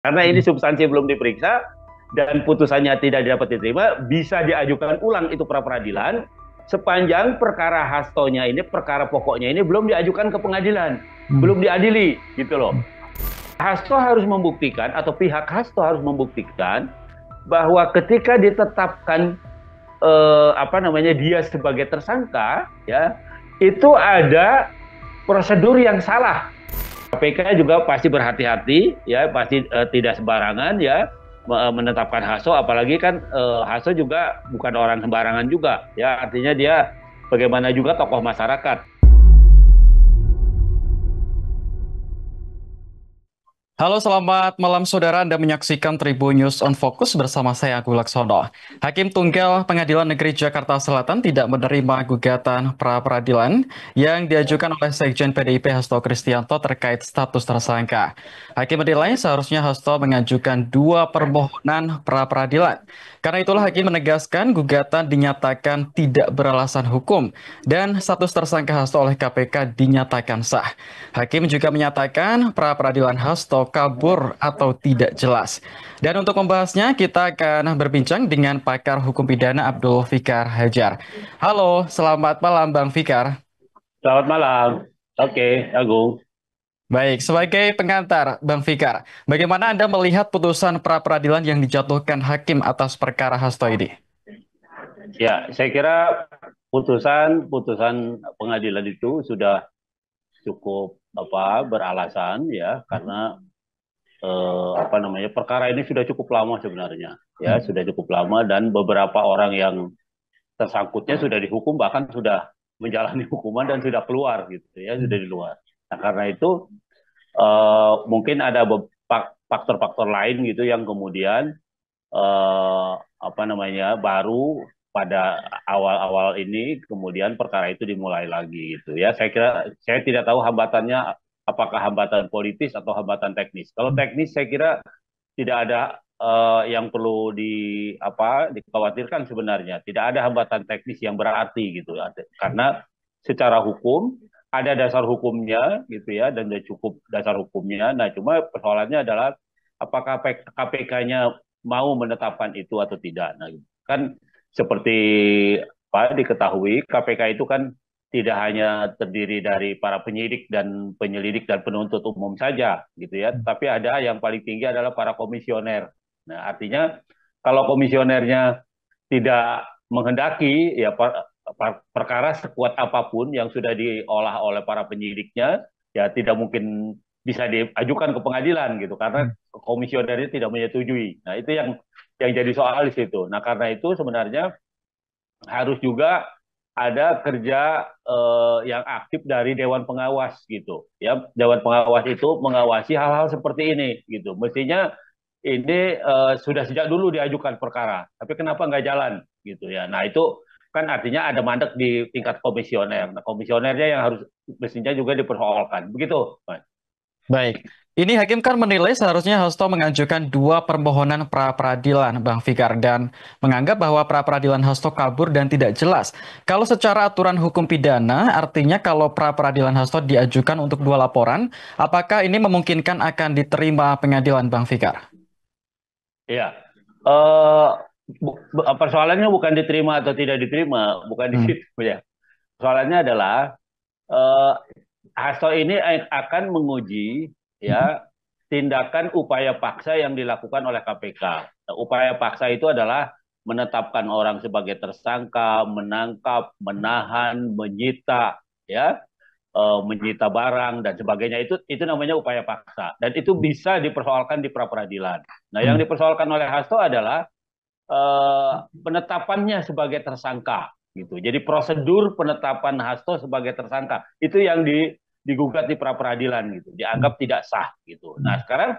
Karena ini substansi belum diperiksa dan putusannya tidak dapat diterima, bisa diajukan ulang itu pra peradilan sepanjang perkara hastonya ini, perkara pokoknya ini belum diajukan ke pengadilan, Hmm. belum diadili gitu loh. Hasto harus membuktikan atau pihak Hasto harus membuktikan bahwa ketika ditetapkan dia sebagai tersangka ya itu ada prosedur yang salah. KPK juga pasti berhati-hati ya, pasti tidak sembarangan ya menetapkan Hasso, apalagi kan Hasso juga bukan orang sembarangan juga ya, artinya dia bagaimana juga tokoh masyarakat. Halo, selamat malam saudara. Anda menyaksikan Tribun News on Focus bersama saya Agung Laksono. Hakim Tunggal Pengadilan Negeri Jakarta Selatan tidak menerima gugatan pra-peradilan yang diajukan oleh Sekjen PDIP Hasto Kristianto terkait status tersangka. Hakim menilai seharusnya Hasto mengajukan dua permohonan pra-peradilan. Karena itulah Hakim menegaskan gugatan dinyatakan tidak beralasan hukum dan status tersangka Hasto oleh KPK dinyatakan sah. Hakim juga menyatakan pra-peradilan Hasto kabur atau tidak jelas. Dan untuk membahasnya, kita akan berbincang dengan pakar hukum pidana Abdul Fikar Hajar. Halo, selamat malam Bang Fikar. Selamat malam. Oke, Agung. Baik, sebagai pengantar Bang Fikar, bagaimana Anda melihat putusan pra-peradilan yang dijatuhkan hakim atas perkara Hasto ini? Ya, saya kira putusan pengadilan itu sudah cukup beralasan ya, karena perkara ini sudah cukup lama sebenarnya ya, Hmm. sudah cukup lama dan beberapa orang yang tersangkutnya sudah dihukum, bahkan sudah menjalani hukuman dan sudah keluar gitu ya, sudah di luar. Nah, karena itu mungkin ada faktor-faktor lain gitu yang kemudian baru pada awal-awal ini kemudian perkara itu dimulai lagi gitu ya. Saya kira, saya tidak tahu hambatannya apakah hambatan politis atau hambatan teknis. Kalau teknis saya kira tidak ada yang perlu dikhawatirkan sebenarnya. Tidak ada hambatan teknis yang berarti gitu ya. Karena secara hukum ada dasar hukumnya gitu ya, dan sudah cukup dasar hukumnya. Nah, cuma persoalannya adalah apakah KPK-nya mau menetapkan itu atau tidak. Nah, kan seperti diketahui KPK itu kan tidak hanya terdiri dari para penyidik dan penyelidik dan penuntut umum saja gitu ya, tapi ada yang paling tinggi adalah para komisioner. Nah, artinya kalau komisionernya tidak menghendaki ya perkara sekuat apapun yang sudah diolah oleh para penyidiknya ya tidak mungkin bisa diajukan ke pengadilan gitu, karena komisionernya tidak menyetujui. Nah, itu yang jadi soal di situ. Nah, karena itu sebenarnya harus juga ada kerja yang aktif dari Dewan Pengawas gitu ya. Dewan Pengawas itu mengawasi hal-hal seperti ini gitu. Mestinya ini sudah sejak dulu diajukan perkara, tapi kenapa nggak jalan gitu ya. Nah, itu kan artinya ada mandek di tingkat komisioner. Nah, komisionernya yang harus mestinya juga dipersoalkan begitu, Mas. Baik, ini hakim kan menilai seharusnya Hasto mengajukan dua permohonan pra-peradilan, Bang Fikar, dan menganggap bahwa pra-peradilan Hasto kabur dan tidak jelas. Kalau secara aturan hukum pidana, artinya kalau pra-peradilan Hasto diajukan untuk dua laporan, apakah ini memungkinkan akan diterima pengadilan, Bang Fikar? Iya. Eh Persoalannya bukan diterima atau tidak diterima, bukan di Hmm. situ ya. Persoalannya adalah eh, Hasto ini akan menguji ya tindakan upaya paksa yang dilakukan oleh KPK. Nah, upaya paksa itu adalah menetapkan orang sebagai tersangka, menangkap, menahan, menyita, ya, menyita barang dan sebagainya. Itu namanya upaya paksa dan itu bisa dipersoalkan di pra peradilan. Nah, yang Hmm. dipersoalkan oleh Hasto adalah penetapannya sebagai tersangka gitu. Jadi prosedur penetapan Hasto sebagai tersangka itu yang digugat di pra peradilan gitu, Hmm. dianggap tidak sah gitu. Nah, Hmm. sekarang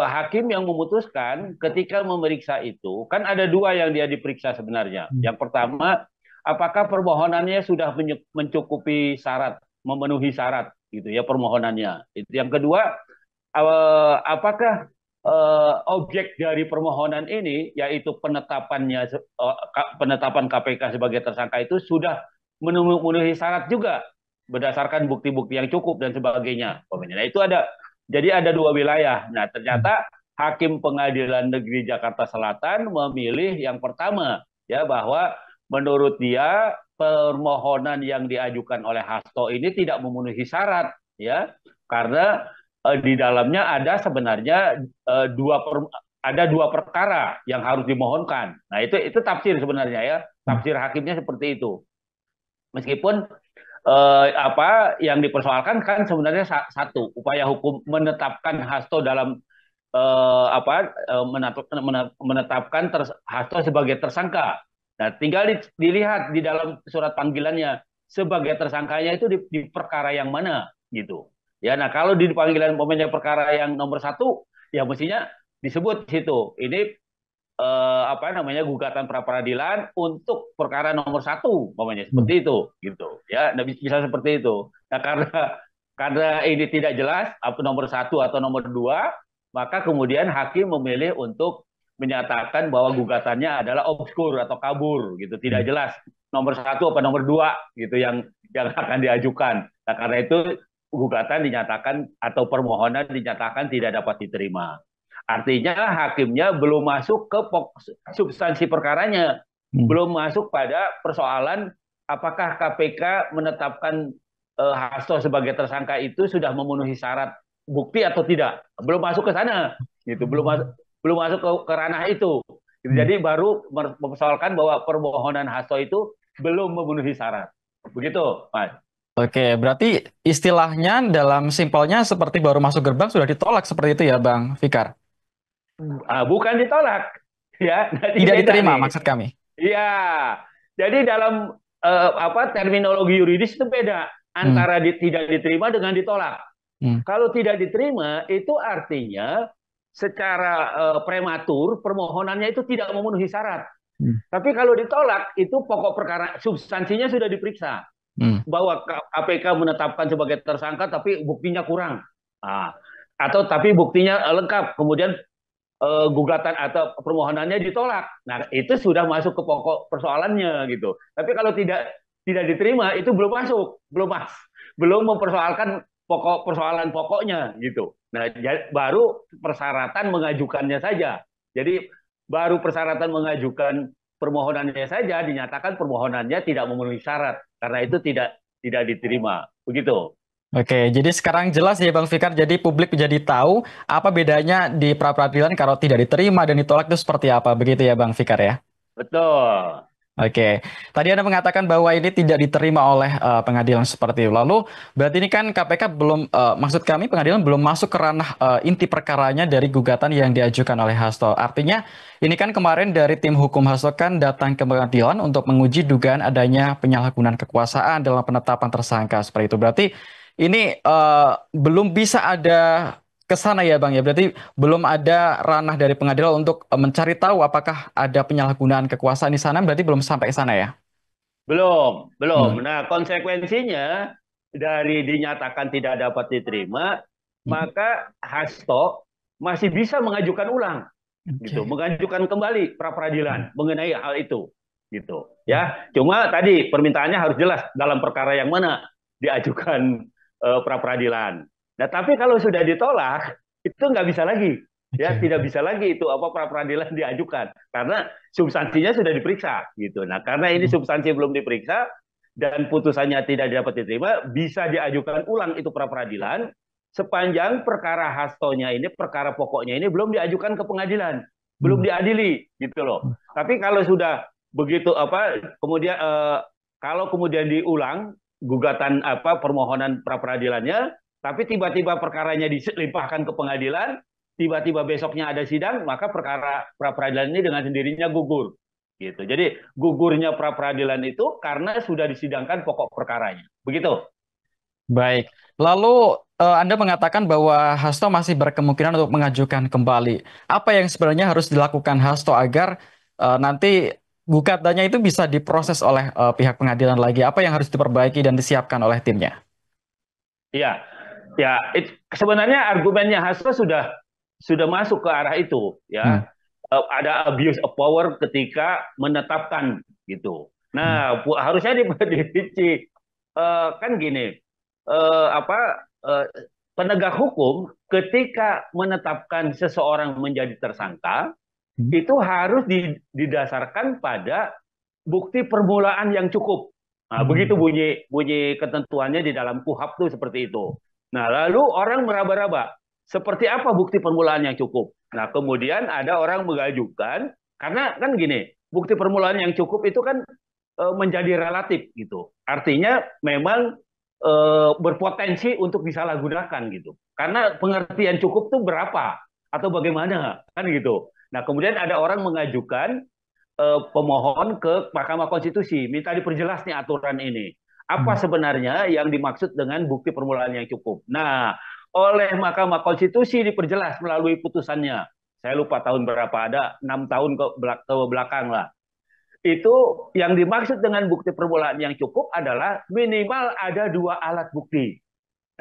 hakim yang memutuskan ketika memeriksa itu kan ada dua yang dia diperiksa sebenarnya. Hmm. Yang pertama, apakah permohonannya sudah mencukupi syarat, memenuhi syarat gitu ya permohonannya. Itu yang kedua, apakah objek dari permohonan ini yaitu penetapan KPK sebagai tersangka itu sudah memenuhi syarat juga berdasarkan bukti-bukti yang cukup dan sebagainya. Nah, itu ada Jadi ada dua wilayah. Nah, ternyata Hakim Pengadilan Negeri Jakarta Selatan memilih yang pertama, ya, bahwa menurut dia permohonan yang diajukan oleh Hasto ini tidak memenuhi syarat, ya, karena di dalamnya ada sebenarnya ada dua perkara yang harus dimohonkan. Nah, itu tafsir sebenarnya, ya, tafsir hakimnya seperti itu. Meskipun apa yang dipersoalkan kan sebenarnya satu upaya hukum menetapkan Hasto dalam menetapkan Hasto sebagai tersangka. Nah, tinggal dilihat di dalam surat panggilannya sebagai tersangkanya itu di perkara yang mana gitu. Ya, nah kalau di panggilan umpamanya perkara yang nomor satu, ya mestinya disebut di situ. Ini apa namanya gugatan pra peradilan untuk perkara nomor satu, umpamanya seperti itu, gitu. Ya, bisa seperti itu. Nah, karena ini tidak jelas apa nomor satu atau nomor dua, maka kemudian hakim memilih untuk menyatakan bahwa gugatannya adalah obskur atau kabur, gitu, tidak jelas nomor satu apa nomor dua, gitu yang akan diajukan. Nah, karena itu gugatan dinyatakan atau permohonan dinyatakan tidak dapat diterima. Artinya hakimnya belum masuk ke substansi perkaranya, belum masuk pada persoalan apakah KPK menetapkan Hasto sebagai tersangka itu sudah memenuhi syarat bukti atau tidak. Belum masuk ke sana, gitu. Belum masuk ke ranah itu. Jadi baru mempersoalkan bahwa permohonan Hasto itu belum memenuhi syarat. Begitu, Mas. Oke, berarti istilahnya dalam simpelnya seperti baru masuk gerbang sudah ditolak seperti itu ya, Bang Fikar? Bukan ditolak, ya. Nanti Tidak beda diterima nih. maksud kami. Iya, jadi dalam apa terminologi yuridis itu beda Hmm. antara tidak diterima dengan ditolak. Hmm. Kalau tidak diterima itu artinya secara prematur permohonannya itu tidak memenuhi syarat. Hmm. Tapi kalau ditolak itu pokok perkara substansinya sudah diperiksa Hmm. bahwa KPK menetapkan sebagai tersangka tapi buktinya kurang. Nah, atau tapi buktinya lengkap, kemudian gugatan atau permohonannya ditolak. Nah, itu sudah masuk ke pokok persoalannya gitu. Tapi kalau tidak diterima itu belum masuk, belum mempersoalkan pokok persoalan pokoknya gitu. Nah, baru persyaratan mengajukannya saja. Jadi baru persyaratan mengajukan permohonannya saja dinyatakan permohonannya tidak memenuhi syarat karena itu tidak diterima. Begitu. Oke, jadi sekarang jelas ya Bang Fikar, jadi publik jadi tahu apa bedanya di pra peradilan kalau tidak diterima dan ditolak itu seperti apa, begitu ya Bang Fikar ya? Betul. Oke, tadi Anda mengatakan bahwa ini tidak diterima oleh pengadilan seperti itu. Lalu berarti ini kan KPK belum, maksud kami pengadilan belum masuk ke ranah inti perkaranya dari gugatan yang diajukan oleh Hasto. Artinya ini kan kemarin dari tim hukum Hasto kan datang ke pengadilan untuk menguji dugaan adanya penyalahgunaan kekuasaan dalam penetapan tersangka seperti itu. Berarti ini belum bisa ada ke sana ya Bang ya. Berarti belum ada ranah dari pengadilan untuk mencari tahu apakah ada penyalahgunaan kekuasaan di sana, berarti belum sampai ke sana ya. Belum, Hmm. belum. Nah, konsekuensinya dari dinyatakan tidak dapat diterima, Hmm. maka Hasto masih bisa mengajukan ulang, gitu, Oke. mengajukan kembali pra Hmm. peradilan mengenai hal itu, gitu. Ya, cuma tadi permintaannya harus jelas dalam perkara yang mana diajukan pra peradilan. Nah, tapi kalau sudah ditolak, itu nggak bisa lagi, ya, Oke, tidak oke. bisa lagi itu apa pra peradilan diajukan karena substansinya sudah diperiksa gitu. Nah, karena ini Hmm. substansi belum diperiksa dan putusannya tidak dapat diterima, bisa diajukan ulang itu pra peradilan sepanjang perkara hastonya ini, perkara pokoknya ini belum diajukan ke pengadilan, belum Hmm. diadili gitu loh. Tapi kalau sudah begitu apa kemudian kalau kemudian diulang gugatan apa permohonan pra peradilannya, tapi tiba-tiba perkaranya dilimpahkan ke pengadilan, tiba-tiba besoknya ada sidang, maka perkara pra peradilan ini dengan sendirinya gugur. Gitu. Jadi gugurnya pra peradilan itu karena sudah disidangkan pokok perkaranya. Begitu. Baik. Lalu Anda mengatakan bahwa Hasto masih berkemungkinan untuk mengajukan kembali. Apa yang sebenarnya harus dilakukan Hasto agar nanti gugatannya itu bisa diproses oleh pihak pengadilan lagi? Apa yang harus diperbaiki dan disiapkan oleh timnya? Iya. Ya, sebenarnya argumennya Hasto sudah masuk ke arah itu, Hmm. ya. Ada abuse of power ketika menetapkan gitu. Hmm. Nah, harusnya dirinci. Kan gini, apa penegak hukum ketika menetapkan seseorang menjadi tersangka, Hmm. itu harus didasarkan pada bukti permulaan yang cukup. Nah, begitu Hmm. bunyi bunyi ketentuannya di dalam KUHP tuh seperti itu. Nah, lalu orang meraba-raba, seperti apa bukti permulaan yang cukup? Nah, kemudian ada orang mengajukan, karena kan gini, bukti permulaan yang cukup itu kan menjadi relatif gitu. Artinya memang berpotensi untuk disalahgunakan gitu. Karena pengertian cukup tuh berapa atau bagaimana kan gitu. Nah, kemudian ada orang mengajukan pemohon ke Mahkamah Konstitusi, minta diperjelas nih aturan ini. Apa Hmm. sebenarnya yang dimaksud dengan bukti permulaan yang cukup? Nah, oleh Mahkamah Konstitusi diperjelas melalui putusannya. Saya lupa tahun berapa, ada 6 tahun ke belakang lah. Itu yang dimaksud dengan bukti permulaan yang cukup adalah minimal ada 2 alat bukti.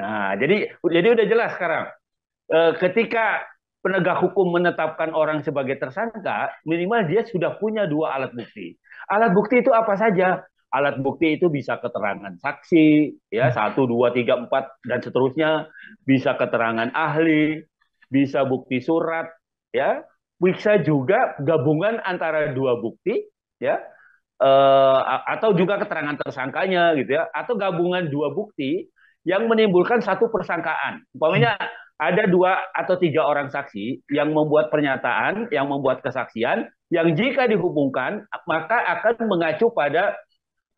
Nah, jadi udah jelas sekarang. Ketika penegak hukum menetapkan orang sebagai tersangka, minimal dia sudah punya 2 alat bukti. Alat bukti itu apa saja? Alat bukti itu bisa keterangan saksi, ya 1, 2, 3, 4 dan seterusnya, bisa keterangan ahli, bisa bukti surat, ya, bisa juga gabungan antara 2 bukti, ya, atau juga keterangan tersangkanya, gitu ya, atau gabungan 2 bukti yang menimbulkan satu persangkaan. Hmm. Umpamanya ada 2 atau 3 orang saksi yang membuat pernyataan, yang membuat kesaksian, yang jika dihubungkan maka akan mengacu pada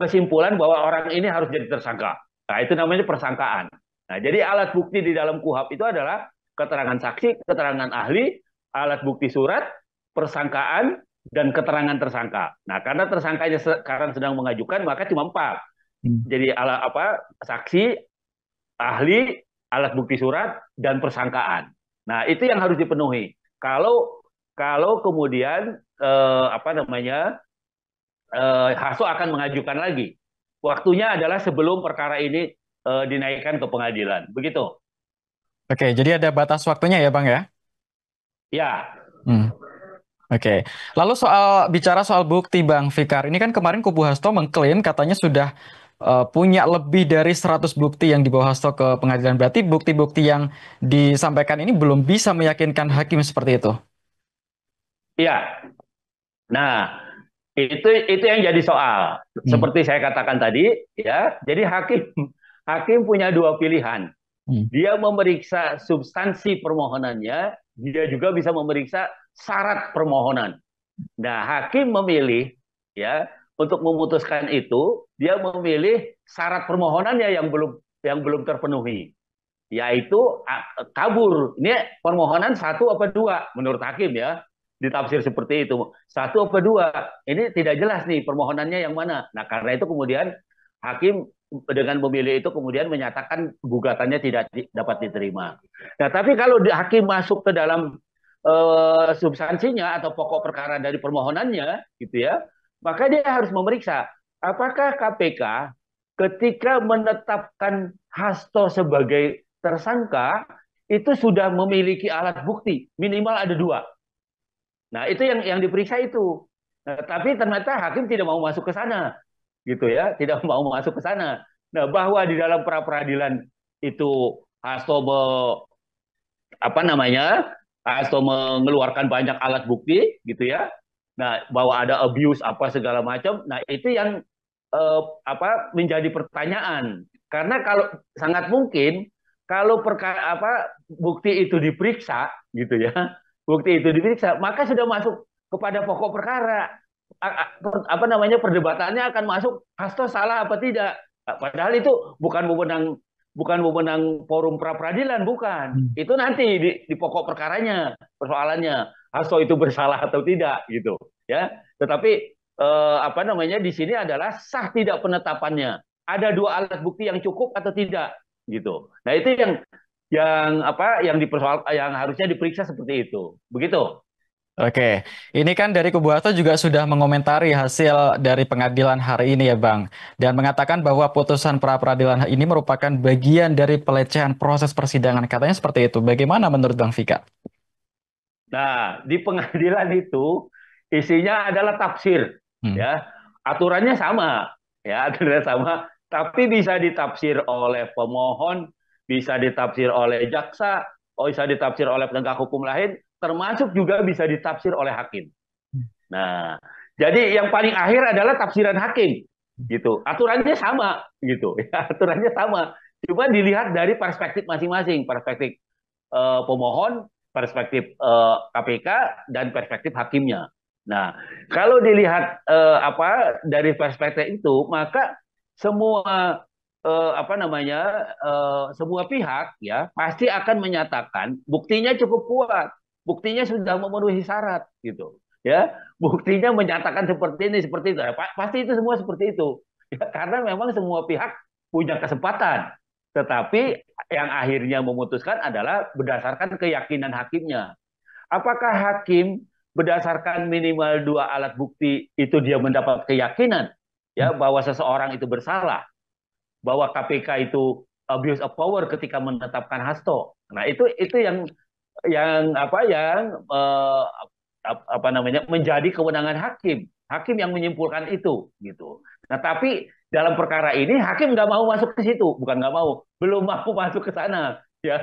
kesimpulan bahwa orang ini harus jadi tersangka. Nah, itu namanya persangkaan. Nah, jadi alat bukti di dalam KUHP itu adalah keterangan saksi, keterangan ahli, alat bukti surat, persangkaan, dan keterangan tersangka. Nah, karena tersangkanya sekarang sedang mengajukan, maka cuma 4. Hmm. Jadi alat apa? Saksi, ahli, alat bukti surat, dan persangkaan. Nah, itu yang harus dipenuhi. Kalau kalau kemudian apa namanya Hasso akan mengajukan lagi. Waktunya adalah sebelum perkara ini dinaikkan ke pengadilan. Begitu. Oke, jadi ada batas waktunya ya, Bang ya? Ya, Hmm. Oke, lalu bicara soal bukti Bang Fikar, ini kan kemarin kubu Hasto mengklaim katanya sudah punya lebih dari 100 bukti yang dibawa Hasto ke pengadilan. Berarti bukti-bukti yang disampaikan ini belum bisa meyakinkan hakim seperti itu. ya. Nah, itu yang jadi soal. Hmm. Seperti saya katakan tadi, ya. Jadi hakim hakim punya 2 pilihan. Hmm. Dia memeriksa substansi permohonannya, dia juga bisa memeriksa syarat permohonan. Nah, hakim memilih, ya, untuk memutuskan itu, dia memilih syarat permohonannya yang belum terpenuhi, yaitu kabur. Ini permohonan 1 apa 2 menurut hakim, ya, ditafsir seperti itu. 1 apa 2, ini tidak jelas nih permohonannya yang mana. Nah, karena itu kemudian hakim dengan memilih itu kemudian menyatakan gugatannya tidak dapat diterima. Nah, tapi kalau hakim masuk ke dalam substansinya atau pokok perkara dari permohonannya, gitu ya, maka dia harus memeriksa apakah KPK ketika menetapkan Hasto sebagai tersangka itu sudah memiliki alat bukti minimal ada 2. Nah, itu yang diperiksa itu. Nah, tapi ternyata hakim tidak mau masuk ke sana, gitu ya, tidak mau masuk ke sana. Nah, bahwa di dalam pra peradilan itu Hasto apa namanya Hasto mengeluarkan banyak alat bukti, gitu ya. Nah, bahwa ada abuse apa segala macam. Nah, itu yang apa menjadi pertanyaan. Karena kalau sangat mungkin kalau perkara apa bukti itu diperiksa, gitu ya, bukti itu diperiksa, maka sudah masuk kepada pokok perkara. Apa namanya perdebatannya akan masuk Hasto salah apa tidak. Padahal itu bukan wewenang forum pra peradilan, bukan. Hmm. Itu nanti di pokok perkaranya persoalannya Hasto itu bersalah atau tidak, gitu ya. Tetapi apa namanya di sini adalah sah tidak penetapannya. Ada 2 alat bukti yang cukup atau tidak, gitu. Nah, itu yang apa yang harusnya diperiksa seperti itu. Begitu. Oke, ini kan dari kubu Hasto juga sudah mengomentari hasil dari pengadilan hari ini ya Bang. Dan mengatakan bahwa putusan pra peradilan ini merupakan bagian dari pelecehan proses persidangan. Katanya seperti itu. Bagaimana menurut Bang Vika? Nah, di pengadilan itu isinya adalah tafsir, Hmm. ya. Aturannya sama, ya, aturannya sama, tapi bisa ditafsir oleh pemohon, bisa ditafsir oleh jaksa, bisa ditafsir oleh penegak hukum lain, termasuk juga bisa ditafsir oleh hakim. Nah, jadi yang paling akhir adalah tafsiran hakim, gitu. Aturannya sama, gitu. Ya, aturannya sama. Cuma dilihat dari perspektif masing-masing, perspektif pemohon, perspektif KPK, dan perspektif hakimnya. Nah, kalau dilihat dari perspektif itu, maka semua semua pihak ya pasti akan menyatakan buktinya cukup kuat, buktinya sudah memenuhi syarat, gitu. Ya, buktinya menyatakan seperti ini, seperti itu. Ya, pasti itu semua seperti itu. Ya, karena memang semua pihak punya kesempatan. Tetapi yang akhirnya memutuskan adalah berdasarkan keyakinan hakimnya. Apakah hakim berdasarkan minimal dua alat bukti itu dia mendapat keyakinan ya bahwa seseorang itu bersalah, bahwa KPK itu abuse of power ketika menetapkan Hasto. Nah, itu yang menjadi kewenangan hakim. Hakim yang menyimpulkan itu, gitu. Nah, tapi dalam perkara ini hakim nggak mau masuk ke situ, bukan nggak mau, belum mau masuk ke sana, ya.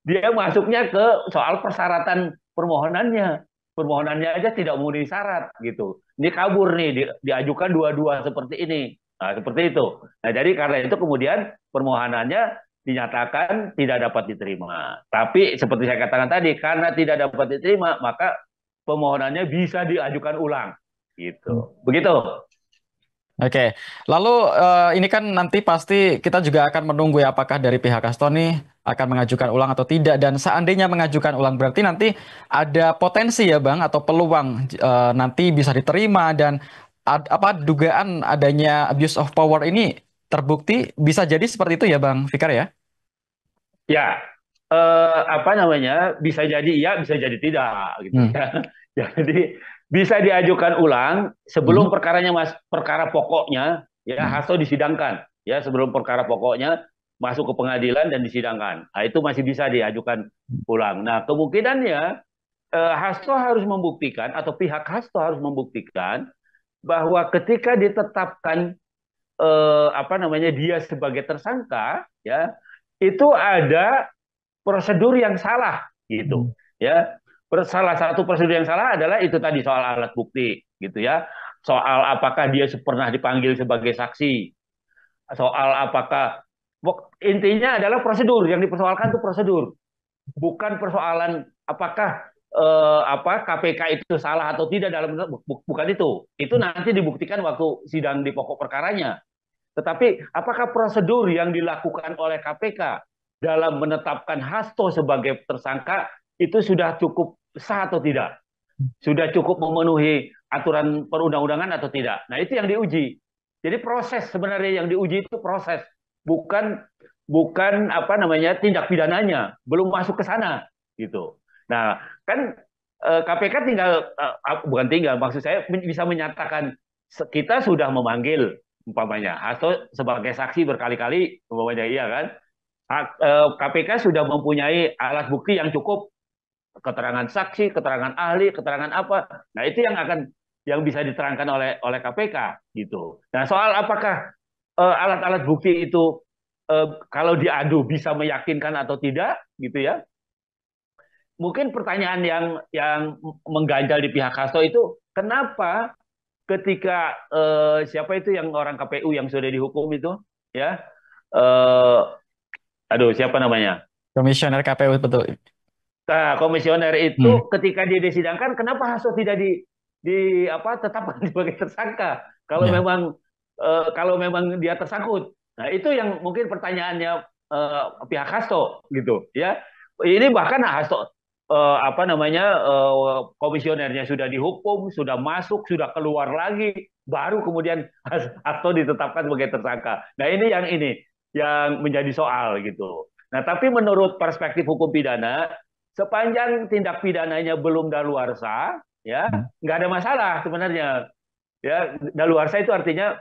Dia masuknya ke soal persyaratan permohonannya. Permohonannya aja tidak memenuhi syarat, gitu. Ini kabur nih, diajukan dua-dua seperti ini. Nah, seperti itu. Nah, jadi karena itu kemudian permohonannya dinyatakan tidak dapat diterima. Tapi seperti saya katakan tadi, karena tidak dapat diterima, maka pemohonannya bisa diajukan ulang. Gitu. Begitu. Oke, lalu ini kan nanti pasti kita juga akan menunggu ya apakah dari pihak Hasto nih akan mengajukan ulang atau tidak, dan seandainya mengajukan ulang berarti nanti ada potensi ya Bang atau peluang nanti bisa diterima, dan dugaan adanya abuse of power ini terbukti, bisa jadi seperti itu ya Bang Fikar ya? Ya, bisa jadi iya, bisa jadi tidak, gitu Hmm. ya. Jadi bisa diajukan ulang sebelum Hmm. perkara pokoknya ya Hmm. Hasto disidangkan, ya sebelum perkara pokoknya masuk ke pengadilan dan disidangkan. Nah, itu masih bisa diajukan ulang. Nah, kemungkinannya Hasto harus membuktikan atau pihak Hasto harus membuktikan bahwa ketika ditetapkan dia sebagai tersangka, ya itu ada prosedur yang salah, Hmm. gitu ya. Salah satu prosedur yang salah adalah itu tadi soal alat bukti, gitu ya, soal apakah dia pernah dipanggil sebagai saksi, soal apakah intinya adalah prosedur yang dipersoalkan, itu prosedur, bukan persoalan apakah KPK itu salah atau tidak dalam, bukan itu nanti dibuktikan waktu sidang di pokok perkaranya. Tetapi apakah prosedur yang dilakukan oleh KPK dalam menetapkan Hasto sebagai tersangka itu sudah cukup sah atau tidak? Sudah cukup memenuhi aturan perundang-undangan atau tidak? Nah, itu yang diuji. Jadi proses sebenarnya yang diuji itu proses, bukan bukan tindak pidananya, belum masuk ke sana, gitu. Nah, kan KPK tinggal bukan tinggal, maksud saya bisa menyatakan kita sudah memanggil umpamanya Hasto sebagai saksi berkali-kali, umpamanya iya kan. KPK sudah mempunyai alat bukti yang cukup, keterangan saksi, keterangan ahli, keterangan apa. Nah, itu yang bisa diterangkan oleh KPK, gitu. Nah, soal apakah alat-alat bukti itu kalau diadu bisa meyakinkan atau tidak, gitu ya. Mungkin pertanyaan yang mengganjal di pihak Hasto itu, kenapa ketika siapa itu yang orang KPU yang sudah dihukum itu, ya, eh, aduh siapa namanya, Komisioner KPU betul. nah, komisioner itu Hmm. ketika dia disidangkan, kenapa Hasto tidak tetapkan sebagai tersangka Ya. kalau memang dia tersangkut. Nah, itu yang mungkin pertanyaannya pihak Hasto, gitu ya. Ini bahkan Hasto komisionernya sudah dihukum, sudah masuk, sudah keluar lagi, baru kemudian Hasto ditetapkan sebagai tersangka. Nah, ini yang menjadi soal, gitu. Nah, tapi menurut perspektif hukum pidana, sepanjang tindak pidananya belum daluarsa, ya Hmm. nggak ada masalah sebenarnya. Ya, daluarsa itu artinya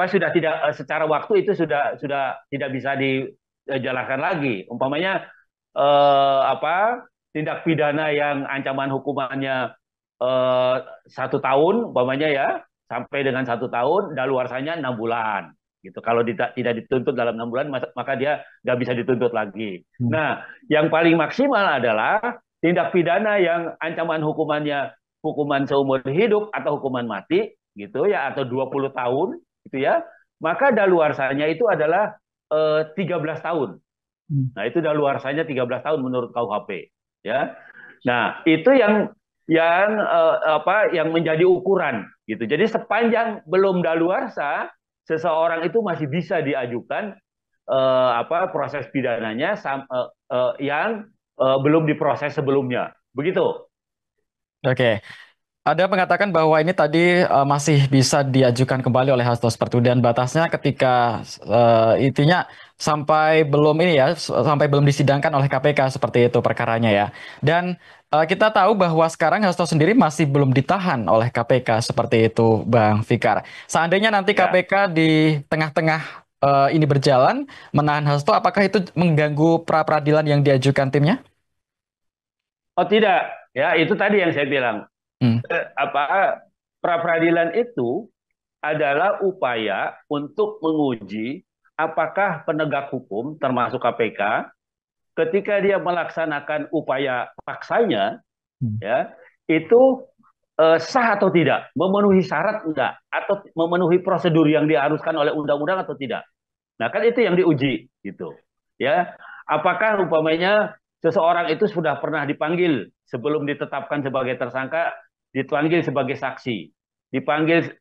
sudah tidak secara waktu itu sudah tidak bisa dijalankan lagi. Umpamanya tindak pidana yang ancaman hukumannya 1 tahun, umpamanya ya, sampai dengan 1 tahun, daluarsanya 6 bulan. gitu. Kalau tidak dituntut dalam 6 bulan, maka dia nggak bisa dituntut lagi. Hmm. Nah, yang paling maksimal adalah tindak pidana yang ancaman hukumannya hukuman seumur hidup atau hukuman mati, gitu ya, atau 20 tahun, gitu ya. Maka daluarsanya itu adalah 13 tahun. Hmm. Nah, itu daluarsanya 13 tahun menurut KUHP, ya. Nah, itu yang menjadi ukuran gitu. Jadi sepanjang belum daluarsa, seseorang itu masih bisa diajukan proses pidananya yang belum diproses sebelumnya. Begitu. Oke. Ada mengatakan bahwa ini tadi masih bisa diajukan kembali oleh Hasto seperti itu dan batasnya ketika intinya sampai belum ini ya sampai belum disidangkan oleh KPK seperti itu perkaranya ya. Dan kita tahu bahwa sekarang Hasto sendiri masih belum ditahan oleh KPK seperti itu Bang Fikar. Seandainya nanti Ya. KPK di tengah-tengah ini berjalan menahan Hasto, apakah itu mengganggu pra peradilan yang diajukan timnya? Oh tidak, ya itu tadi yang saya bilang. Hmm. Apa pra peradilan itu adalah upaya untuk menguji apakah penegak hukum termasuk KPK ketika dia melaksanakan upaya paksanya, Hmm. ya itu sah atau tidak, memenuhi syarat enggak, atau memenuhi prosedur yang diharuskan oleh undang-undang atau tidak. Nah, kan itu yang diuji gitu. Ya. Apakah umpamanya seseorang itu sudah pernah dipanggil sebelum ditetapkan sebagai tersangka, dipanggil sebagai saksi, dipanggil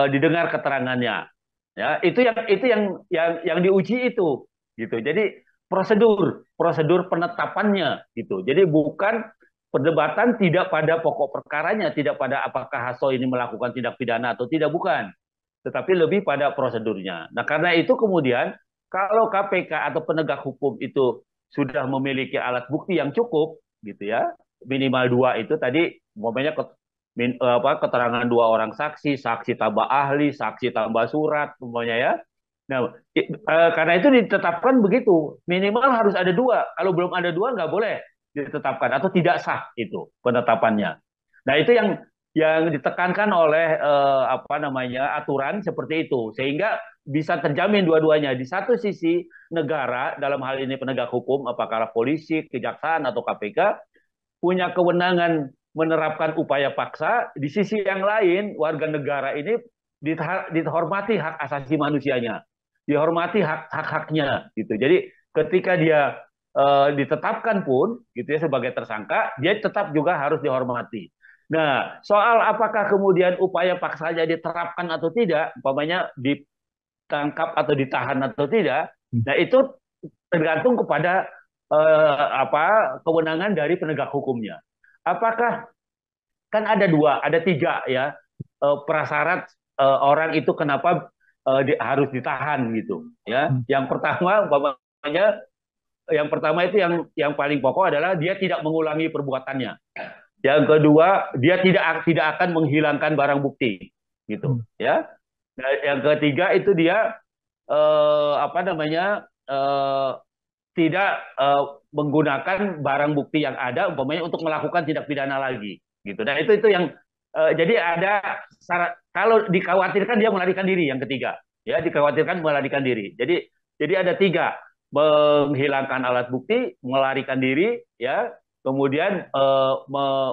didengar keterangannya. Ya, itu yang diuji itu gitu. Jadi prosedur prosedur penetapannya gitu. Jadi bukan perdebatan tidak pada pokok perkaranya, tidak pada apakah Hasso ini melakukan tindak pidana atau tidak, bukan, tetapi lebih pada prosedurnya. Nah, karena itu kemudian kalau KPK atau penegak hukum itu sudah memiliki alat bukti yang cukup, gitu ya, minimal dua itu tadi, umpamanya keterangan dua orang saksi, saksi tambah ahli, saksi tambah surat, umpamanya ya. Nah, karena itu ditetapkan begitu, minimal harus ada dua. Kalau belum ada dua nggak boleh ditetapkan atau tidak sah itu penetapannya. Nah, itu yang ditekankan oleh aturan seperti itu sehingga bisa terjamin dua-duanya. Di satu sisi negara dalam hal ini penegak hukum apakah polisi, kejaksaan atau KPK punya kewenangan menerapkan upaya paksa, di sisi yang lain warga negara ini dihormati hak asasi manusianya, dihormati hak-haknya gitu. Jadi ketika dia ditetapkan pun gitu ya sebagai tersangka, dia tetap juga harus dihormati. Nah, soal apakah kemudian upaya paksanya diterapkan atau tidak, umpamanya ditangkap atau ditahan atau tidak, nah itu tergantung kepada kewenangan dari penegak hukumnya. Apakah kan ada dua, ada tiga ya prasyarat orang itu kenapa harus ditahan gitu ya. Hmm. Yang pertama itu yang paling pokok adalah dia tidak mengulangi perbuatannya. Yang kedua, dia tidak akan menghilangkan barang bukti Hmm. gitu ya. Nah, yang ketiga itu dia tidak menggunakan barang bukti yang ada umpamanya untuk melakukan tindak pidana lagi gitu. Dan itu yang jadi ada syarat, kalau dikhawatirkan dia melarikan diri, yang ketiga ya, dikhawatirkan melarikan diri. Jadi ada tiga: menghilangkan alat bukti, melarikan diri ya, kemudian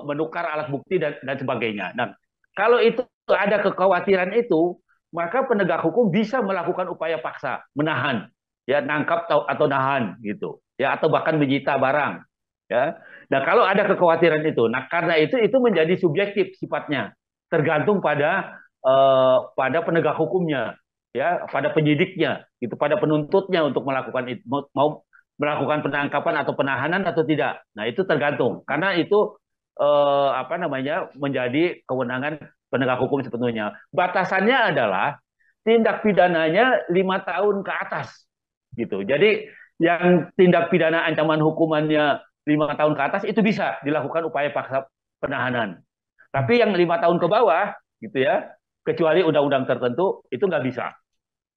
menukar alat bukti dan sebagainya. Nah, kalau itu ada kekhawatiran itu, maka penegak hukum bisa melakukan upaya paksa, menahan, ya, nangkap atau nahan gitu, ya, atau bahkan menyita barang, ya. Nah, kalau ada kekhawatiran itu, nah karena itu menjadi subjektif sifatnya, tergantung pada penegak hukumnya, ya, pada penyidiknya, gitu, pada penuntutnya untuk melakukan itu, mau melakukan penangkapan atau penahanan atau tidak. Nah, itu tergantung, karena itu menjadi kewenangan penegak hukum sepenuhnya. Batasannya adalah tindak pidananya 5 tahun ke atas, gitu. Jadi yang tindak pidana ancaman hukumannya 5 tahun ke atas itu bisa dilakukan upaya paksa penahanan. Tapi yang 5 tahun ke bawah, gitu ya, kecuali undang-undang tertentu itu nggak bisa.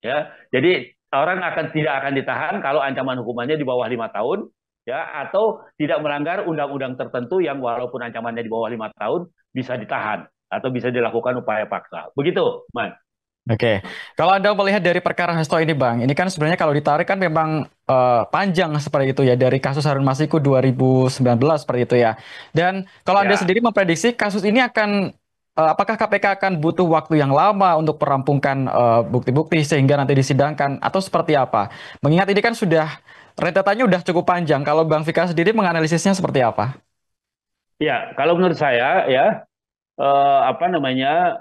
Ya, jadi orang tidak akan ditahan kalau ancaman hukumannya di bawah 5 tahun, ya, atau tidak melanggar undang-undang tertentu yang walaupun ancamannya di bawah 5 tahun bisa ditahan atau bisa dilakukan upaya paksa. Begitu, Man. Oke, kalau Anda melihat dari perkara Hasto ini Bang, ini kan sebenarnya kalau ditarik kan memang panjang seperti itu ya, dari kasus Harun Masiku 2019 seperti itu ya. Dan kalau Anda Ya, sendiri memprediksi kasus ini akan, apakah KPK akan butuh waktu yang lama untuk merampungkan bukti-bukti sehingga nanti disidangkan atau seperti apa? Mengingat ini kan sudah rentetannya udah cukup panjang, kalau Bang Fikar sendiri menganalisisnya seperti apa? ya. Kalau menurut saya ya, apa namanya,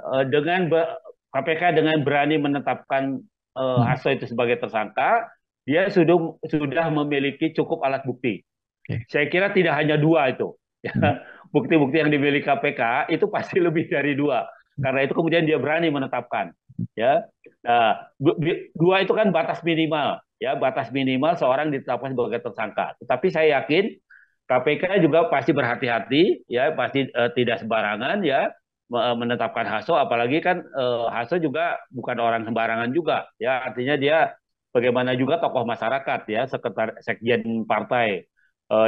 KPK dengan berani menetapkan Hmm, Hasto itu sebagai tersangka, dia sudah memiliki cukup alat bukti. oke. Saya kira tidak hanya dua itu. Ya. Hmm, Bukti-bukti yang dimiliki KPK itu pasti lebih dari dua. Karena itu kemudian dia berani menetapkan. Ya, nah, dua itu kan batas minimal. Ya, batas minimal seorang ditetapkan sebagai tersangka. Tetapi saya yakin KPK juga pasti berhati-hati, ya, pasti tidak sembarangan, ya, menetapkan Hasto. Apalagi kan Hasto juga bukan orang sembarangan juga. Ya, artinya dia bagaimana juga tokoh masyarakat, ya, sekjen partai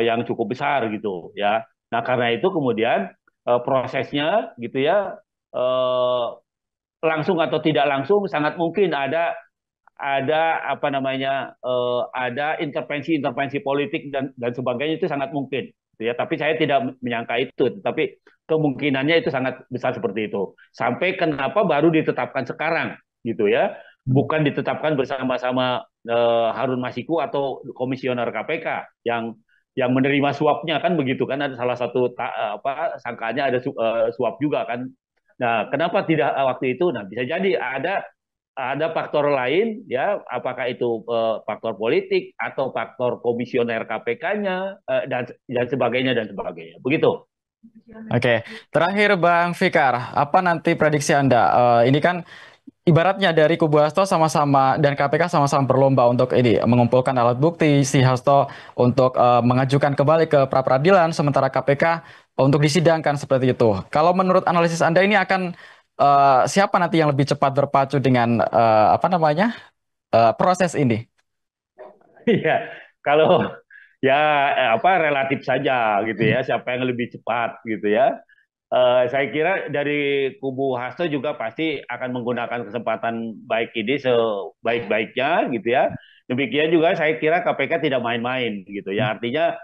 yang cukup besar gitu ya. Nah, karena itu kemudian prosesnya gitu ya, eh, langsung atau tidak langsung sangat mungkin ada apa namanya, ada intervensi-intervensi politik dan sebagainya, itu sangat mungkin gitu ya. Tapi saya tidak menyangka itu, tapi kemungkinannya itu sangat besar seperti itu. Sampai kenapa baru ditetapkan sekarang gitu ya, hmm. bukan ditetapkan bersama-sama Harun Masiku atau komisioner KPK yang menerima suapnya, kan begitu kan, ada salah satu apa sangkanya ada suap juga kan. Nah, kenapa tidak waktu itu? Nah, bisa jadi ada faktor lain, ya, apakah itu faktor politik atau faktor komisioner KPK-nya, dan sebagainya begitu. Oke, terakhir Bang Fikar, apa nanti prediksi Anda? Ini kan ibaratnya dari kubu Hasto sama-sama dan KPK sama-sama berlomba untuk ini mengumpulkan alat bukti, si Hasto untuk mengajukan kembali ke pra peradilan, sementara KPK untuk disidangkan seperti itu. Kalau menurut analisis Anda ini akan siapa nanti yang lebih cepat berpacu dengan apa namanya proses ini? Iya, kalau ya apa, relatif saja gitu ya, siapa yang lebih cepat gitu ya. Saya kira dari kubu Hasto juga pasti akan menggunakan kesempatan baik ini sebaik-baiknya gitu ya. Demikian juga saya kira KPK tidak main-main gitu ya. Artinya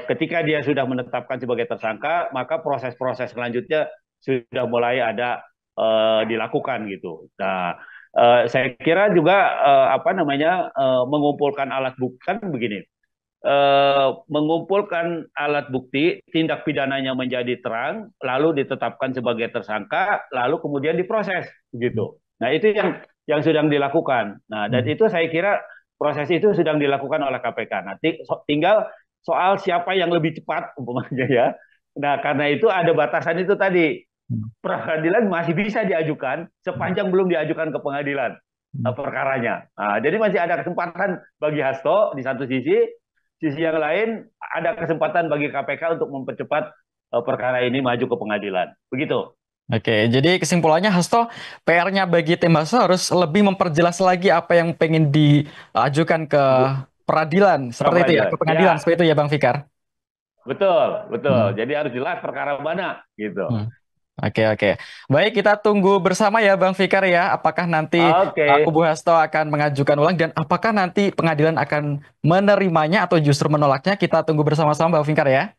ketika dia sudah menetapkan sebagai tersangka, maka proses-proses selanjutnya sudah mulai ada dilakukan gitu. Nah, saya kira juga apa namanya, mengumpulkan alat bukti kan begini, mengumpulkan alat bukti, tindak pidananya menjadi terang, lalu ditetapkan sebagai tersangka, lalu kemudian diproses, begitu. Nah, itu yang sedang dilakukan. Nah, dan itu saya kira proses itu sedang dilakukan oleh KPK. Nanti tinggal soal siapa yang lebih cepat, umpamanya ya. Nah, karena itu ada batasan itu tadi. Peradilan masih bisa diajukan sepanjang belum diajukan ke pengadilan perkaranya. Nah, jadi masih ada kesempatan bagi Hasto di satu sisi, sisi yang lain ada kesempatan bagi KPK untuk mempercepat perkara ini maju ke pengadilan. Begitu. Oke, jadi kesimpulannya Hasto PR-nya bagi tim Hasto harus lebih memperjelas lagi apa yang pengen diajukan ke peradilan, seperti itu ya, ke Peradilan. pengadilan, Ya, seperti itu ya Bang Fikar. betul, betul. Hmm. Jadi harus jelas perkara mana, gitu. Hmm. Oke, oke. Baik, kita tunggu bersama ya Bang Fikar ya, apakah nanti Oke, kubu Hasto akan mengajukan ulang dan apakah nanti pengadilan akan menerimanya atau justru menolaknya, kita tunggu bersama-sama Bang Fikar ya.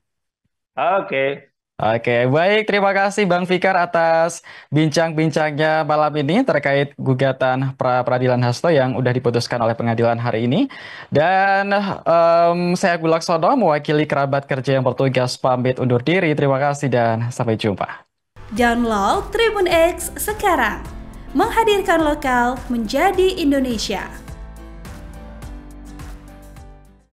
oke. Oke, baik. Terima kasih Bang Fikar atas bincang-bincangnya malam ini terkait gugatan pra peradilan Hasto yang udah diputuskan oleh pengadilan hari ini. Dan saya Gulak Sodo mewakili kerabat kerja yang bertugas pamit undur diri. Terima kasih dan sampai jumpa. Download Tribun X sekarang. Menghadirkan lokal menjadi Indonesia.